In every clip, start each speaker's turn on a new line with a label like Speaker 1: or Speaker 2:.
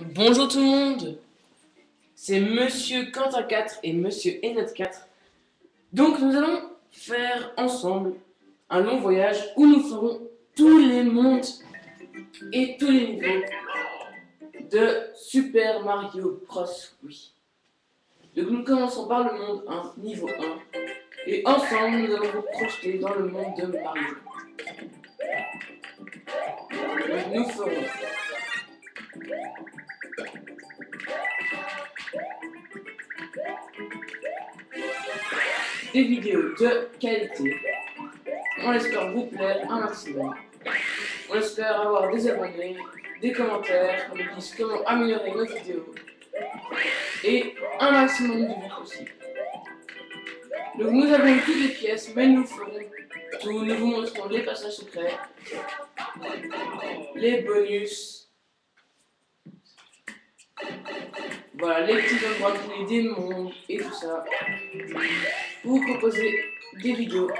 Speaker 1: Bonjour tout le monde, c'est Monsieur Quentin 4 et Monsieur Enoch 4. Donc nous allons faire ensemble un long voyage où nous ferons tous les mondes et tous les niveaux de Super Mario Bros. Oui. Donc nous commençons par le monde 1, niveau 1, et ensemble nous allons vous projeter dans le monde de Mario. Donc nous ferons des vidéos de qualité. On espère vous plaire un maximum. On espère avoir des abonnés, des commentaires, qui nous disent comment améliorer nos vidéos et un maximum de vues possible. Donc nous avons toutes les pièces, mais nous ferons tout. Nous vous montrerons les passages secrets, les bonus, voilà, les petits endroits clés des mondes et tout ça. Pour vous proposer des vidéos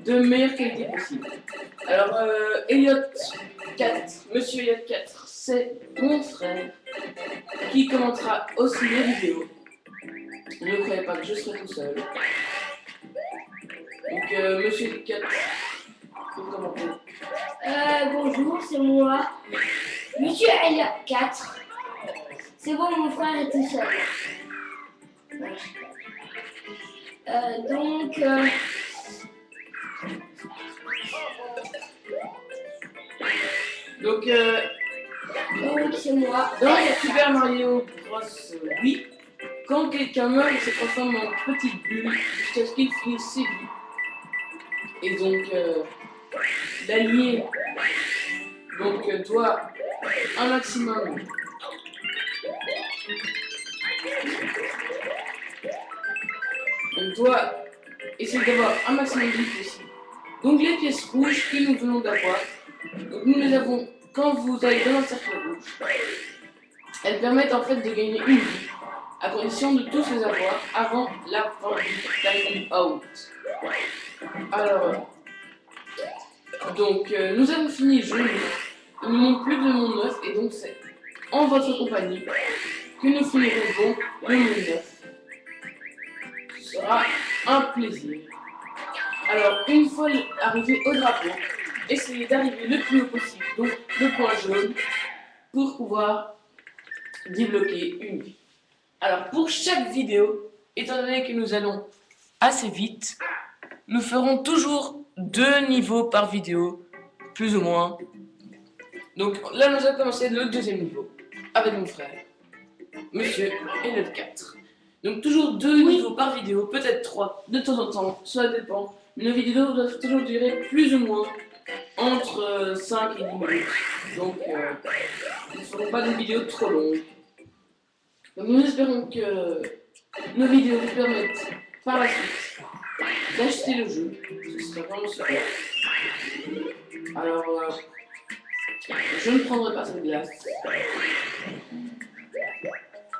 Speaker 1: de meilleure qualité possible. Alors, Elliot 4, Monsieur Elliot 4, c'est mon frère qui commentera aussi les vidéos. Ne croyez pas que je serai tout seul. Donc, Monsieur Elliot 4, vous commentez.
Speaker 2: Bonjour, c'est moi. Monsieur Elliot 4. C'est bon, mon frère est tout seul. Voilà. Donc, c'est moi.
Speaker 1: Dans Super Mario Bros. Oui, quand quelqu'un meurt, il se transforme en petite bulle jusqu'à ce qu'il finisse ses vies. Et donc, l'allié doit un maximum essayer d'avoir un maximum de vie possible. Donc les pièces rouges que nous venons d'avoir, nous les avons quand vous allez dans un cercle rouge. Elles permettent en fait de gagner une vie, à condition de tous les avoir avant la fin du time out. Alors, donc nous avons fini le jeu, il ne manque plus que le monde 9 et donc c'est en votre compagnie que nous finirons le monde 9. Ce sera un plaisir. Alors, une fois arrivé au drapeau, essayez d'arriver le plus haut possible, donc le point jaune, pour pouvoir débloquer une vie. Alors, pour chaque vidéo, étant donné que nous allons assez vite, nous ferons toujours 2 niveaux par vidéo, plus ou moins. Donc là, nous allons commencer le deuxième niveau, avec mon frère, Monsieur Elliot 4. Donc toujours 2 niveaux par vidéo, peut-être 3 de temps en temps, ça dépend. Mais nos vidéos doivent toujours durer plus ou moins entre 5 et 10 minutes. Donc nous ne ferons pas des vidéos trop longues. Donc nous espérons que nos vidéos vous permettent par la suite d'acheter le jeu. Ce serait vraiment super. Alors je ne prendrai pas cette glace.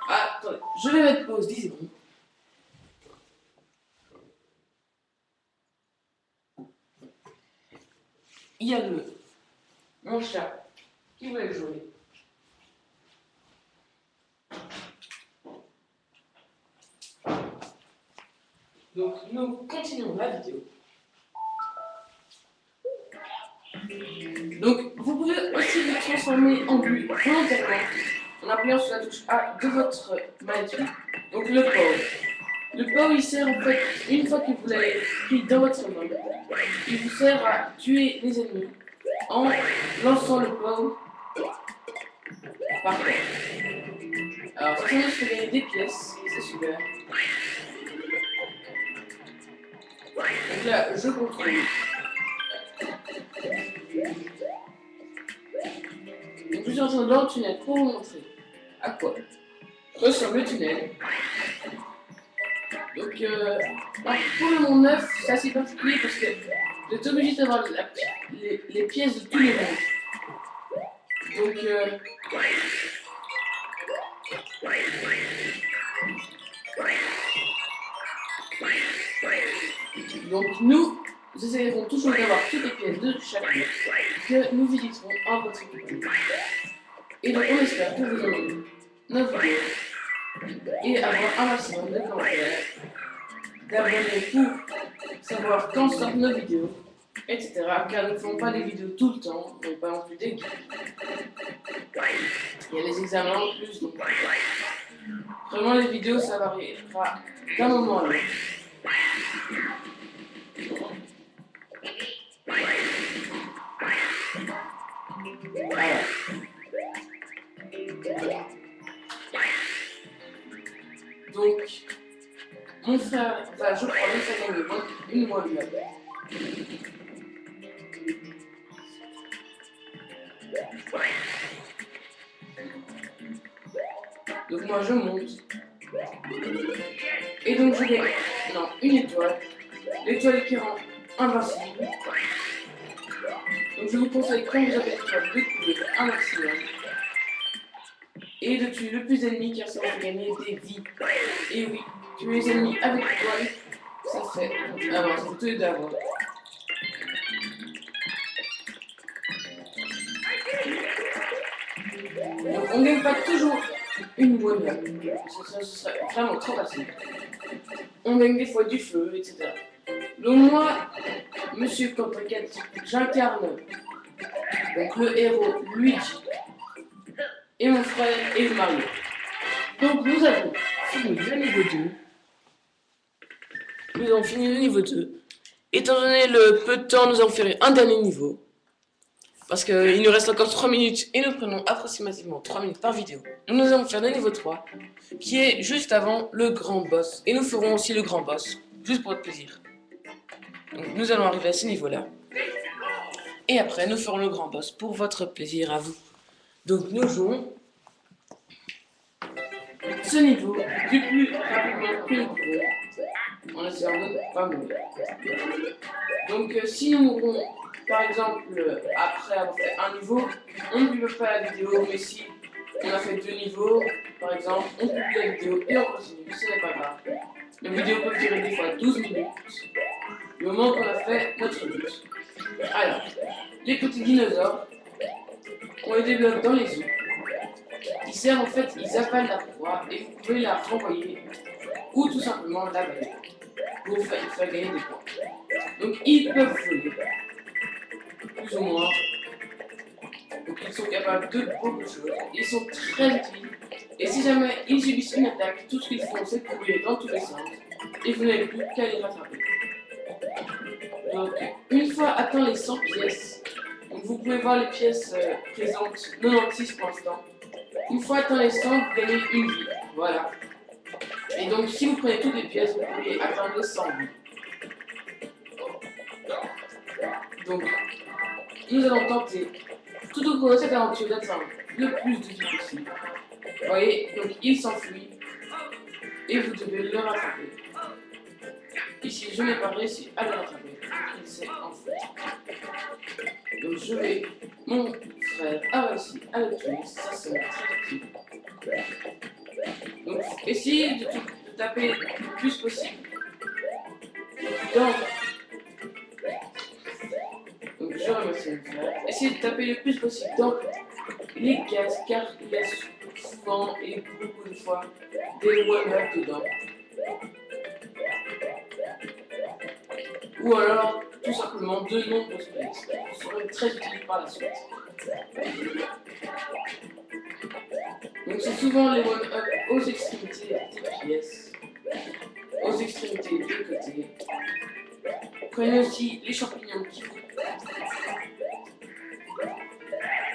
Speaker 1: Ah, attendez, je vais mettre pause 10 secondes. Il y a mon chat qui voulait jouer. Donc nous continuons la vidéo. Donc vous pouvez aussi vous transformer en bulle volontairement en appuyant sur la touche A de votre manette. Donc le power. Le power il sert en fait, une fois que vous l'avez pris dans votre main, il vous sert à tuer les ennemis en lançant le power par terre. Alors ça je peux gagner des pièces, c'est super. Donc là je contrôle. Donc je suis entré dans le tunnel pour vous montrer à quoi ressemble le tunnel. Donc pour le monde 9, c'est assez particulier parce que vous êtes obligé d'avoir les pièces de tous les mondes. Donc Donc nous essayerons toujours d'avoir toutes les pièces de chaque box que nous visiterons en votre compagnie. Et donc on espère que vous aurez nos vidéos et avoir un maximum de commentaires, d'abonnés pour savoir quand sortent nos vidéos, etc. Car nous ne faisons pas des vidéos tout le temps, mais pas non plus des guides. Il y a les examens en plus, donc vraiment les vidéos ça variera d'un moment à l'autre. Voilà. Donc, mon frère va, je crois, nous faire gagner une mois de Donc moi je monte. Et donc je gagne une étoile. L'étoile qui rend invincible. Donc je vous conseille quand vous avez l'étoile de courir un maximum. Et de tuer le plus d'ennemis car ça va gagner des vies. Et oui, tuer les ennemis avec l'étoile, ça fait avoir, ça fait tous les deux avoir. Donc on ne gagne pas toujours une bonne ce serait vraiment trop facile. On gagne des fois du feu, etc. Donc moi, Monsieur Coppercat, j'incarne donc le héros Luigi et mon frère et Mario. Donc nous avons fini le niveau 2. Nous avons fini le niveau 2. Étant donné le peu de temps, nous allons faire un dernier niveau. Parce qu'il nous reste encore 3 minutes et nous prenons approximativement 3 minutes par vidéo. Nous allons faire le niveau 3, qui est juste avant le grand boss. Et nous ferons aussi le grand boss, juste pour votre plaisir. Donc nous allons arriver à ce niveau-là. Et après, nous ferons le grand boss pour votre plaisir à vous. Donc nous jouons ce niveau du plus rapidement que nous pouvons, en essayant de ne pas mourir. Donc si nous mourrons, par exemple, après avoir fait un niveau, on ne publie pas la vidéo, mais si on a fait 2 niveaux, par exemple, on publie la vidéo et on continue, ce n'est pas grave. La vidéo peut durer des fois 12 minutes, le moment qu'on a fait notre but. Alors, les petits dinosaures, on les débloque dans les œufs. Ils servent en fait, ils avalent la proie et vous pouvez la renvoyer ou tout simplement l'avaler pour vous faire gagner des points. Donc ils peuvent voler, plus ou moins. Donc ils sont capables de beaucoup de choses. Ils sont très utiles. Et si jamais ils subissent une attaque, tout ce qu'ils font c'est courir dans tous les sens. Et vous n'avez plus qu'à les rattraper. Donc une fois atteint les 100 pièces, donc vous pouvez voir les pièces présentes, 96 pour l'instant. Une fois atteint les 100, vous gagnez une vie. Voilà. Et donc si vous prenez toutes les pièces, vous pouvez atteindre les 100 vies. Donc nous allons tenter tout au cours de cette aventure d'atteindre le plus de vie possible. Vous voyez, donc il s'enfuit et vous devez le rattraper. Ici, je n'ai pas réussi à le rattraper, il s'est enfui. Donc je vais, mon frère a réussi à le tuer, ça c'est très utile. Donc essayez de taper le plus possible dans... Donc je remercie mon frère. Essayez de taper le plus possible dans les cases car il y a souvent et beaucoup de fois des one-up dedans. Ou alors tout simplement de nombreuses pièces qui seront très utiles par la suite. Donc c'est souvent les one-up aux extrémités des pièces, aux extrémités des côtés. Prenez aussi les champignons qui vous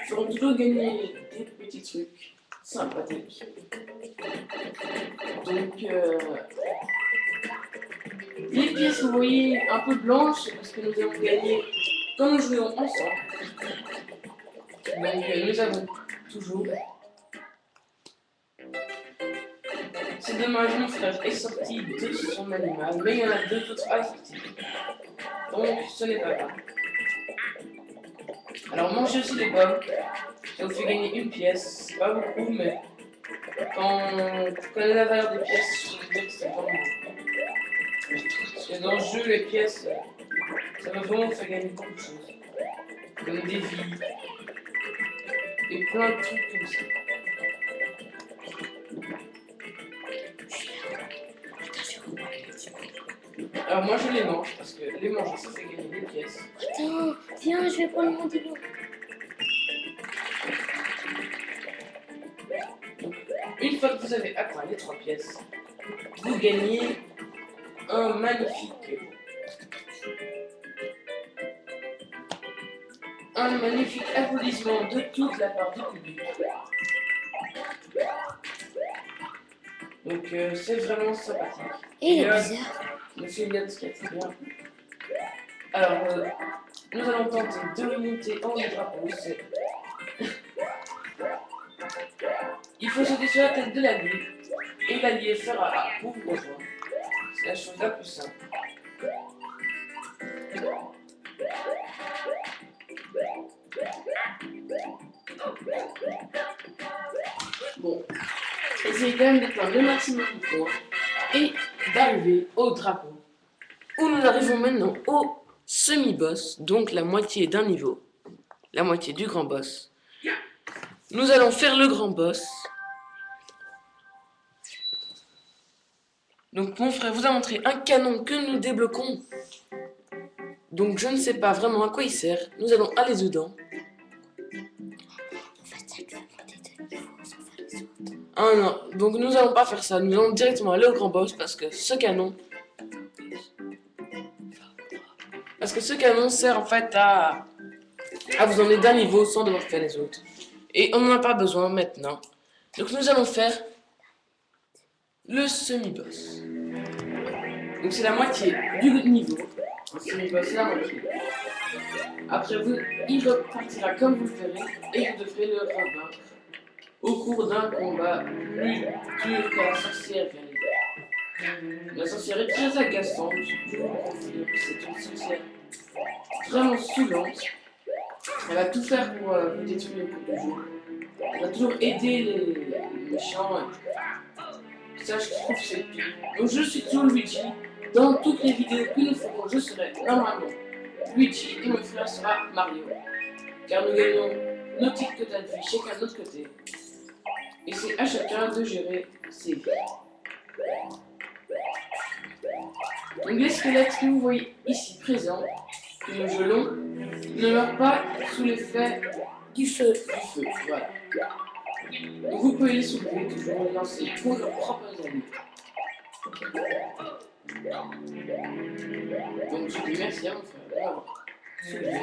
Speaker 1: feront toujours gagner des petits trucs sympathiques. Donc les pièces, vous voyez, un peu blanches, c'est parce que nous avons gagné quand nous jouons ensemble. Donc nous avons toujours. C'est dommage, mon frère est sorti de son animal, mais il y en a 2 autres à sortir. Donc ce n'est pas grave. Alors mangez aussi des pommes, ça vous fait gagner une pièce, c'est pas beaucoup, mais quand vous connaissez la valeur des pièces, je veux dire que c'est pas beaucoup. Mais dans le jeu, les pièces, ça va vraiment faire gagner beaucoup de choses. Comme des vies. Et plein de trucs comme ça. Alors moi je les mange parce que les manger ça fait gagner des pièces.
Speaker 2: Attends, viens, je vais prendre mon diplôme.
Speaker 1: Une fois que vous avez atteint les 3 pièces, vous gagnez un magnifique applaudissement de toute la part du public. Donc c'est vraiment sympathique.
Speaker 2: Et il est bizarre.
Speaker 1: Monsieur Eliott, ce qui est très bien. Alors, nous allons tenter de remonter en drapeau. Il faut sauter sur la tête de l'allié, et l'allié fera A pour vous rejoindre. C'est la chose la plus simple. Bon, essayez quand même de prendre le maximum de points et d'arriver au drapeau. Où nous arrivons maintenant au semi-boss, donc la moitié d'un niveau, la moitié du grand boss. Nous allons faire le grand boss. Donc mon frère vous a montré un canon que nous débloquons. Donc je ne sais pas vraiment à quoi il sert. Nous allons aller dedans. Ah non, donc nous allons pas faire ça. Nous allons directement aller au grand boss parce que ce canon... sert en fait à vous emmener d'un niveau sans devoir faire les autres. Et on n'en a pas besoin maintenant. Donc nous allons faire le semi-boss. Donc c'est la moitié du niveau. Un semi-boss, c'est la moitié. Après, il repartira comme vous le ferez et vous devrez le revaincre au cours d'un combat plus dur que la sorcière vient les faire. La sorcière est très agaçante, je vous le confirme, c'est une sorcière vraiment saoulante. Elle va tout faire pour vous détruire au cours du jeu. Elle va toujours aider les méchants. Ça, je trouve que c'est pire. Donc je suis toujours Luigi. Dans toutes les vidéos que nous ferons, je serai normalement Luigi et mon frère sera Mario. Car nous gagnons nos petites quotas de vie chacun de notre côté. Et c'est à chacun de gérer ses vies. Donc les squelettes que vous voyez ici présents, que nous gelons, ne meurent pas sous l'effet du feu. Voilà. Donc vous pouvez les soulever, toujours les lancer pour leurs propres amis. Donc je dis merci à mon frère d'avoir soulevé.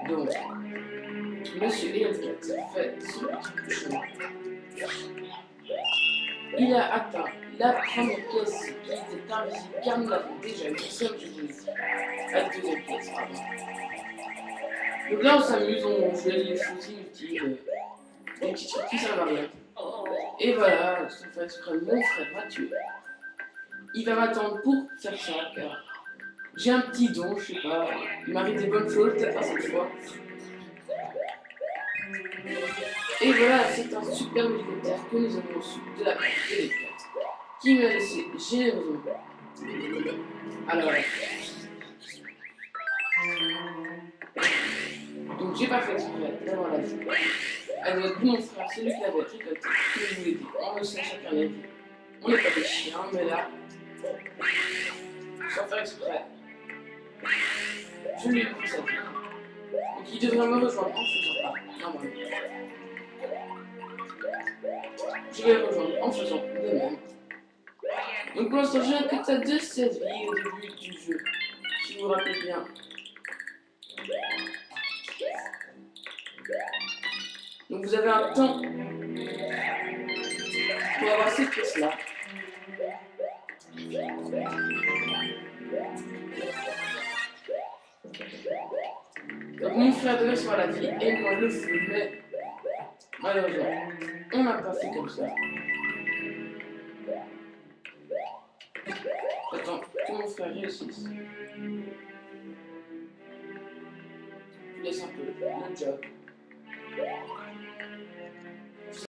Speaker 1: Donc, Monsieur Eliott fait son petit chemin. Il a atteint la première pièce qui était invisible car nous l'avons déjà eu, comme je vous l'ai dit. La deuxième pièce, pardon. Donc là on s'amuse, on joue les choses inutiles, des petits trucs qui servent à rien. Et voilà, ce fait exprès, mon frère m'a tué. Il va m'attendre pour faire ça car j'ai un petit don, je sais pas, il m'arrive des bonnes choses, peut-être pas cette fois. Et voilà, c'est un super hélicoptère que nous avons reçu de la part de Eliott, qui m'a laissé généreusement. Alors, donc j'ai pas fait exprès d'avoir la vie. Elle doit être mon frère, c'est lui qui l'avait récolté, que je vous l'ai dit. On le sait chacun la vie. On n'est pas des chiens, mais là, sans faire exprès, je lui ai pris sa vie. Donc il devrait me rejoindre en faisant pas, normalement. Je vais le rejoindre en faisant de même. Donc pour l'instant, j'ai un quota de 16 vies au début du jeu, si vous vous rappelez bien. Donc vous avez un temps pour avoir cette pièce-là. Donc mon frère devait se faire la vie et moi le feu, mais malheureusement, on n'a pas fait comme ça. J'attends que mon frère réussisse. Je laisse un peu le job.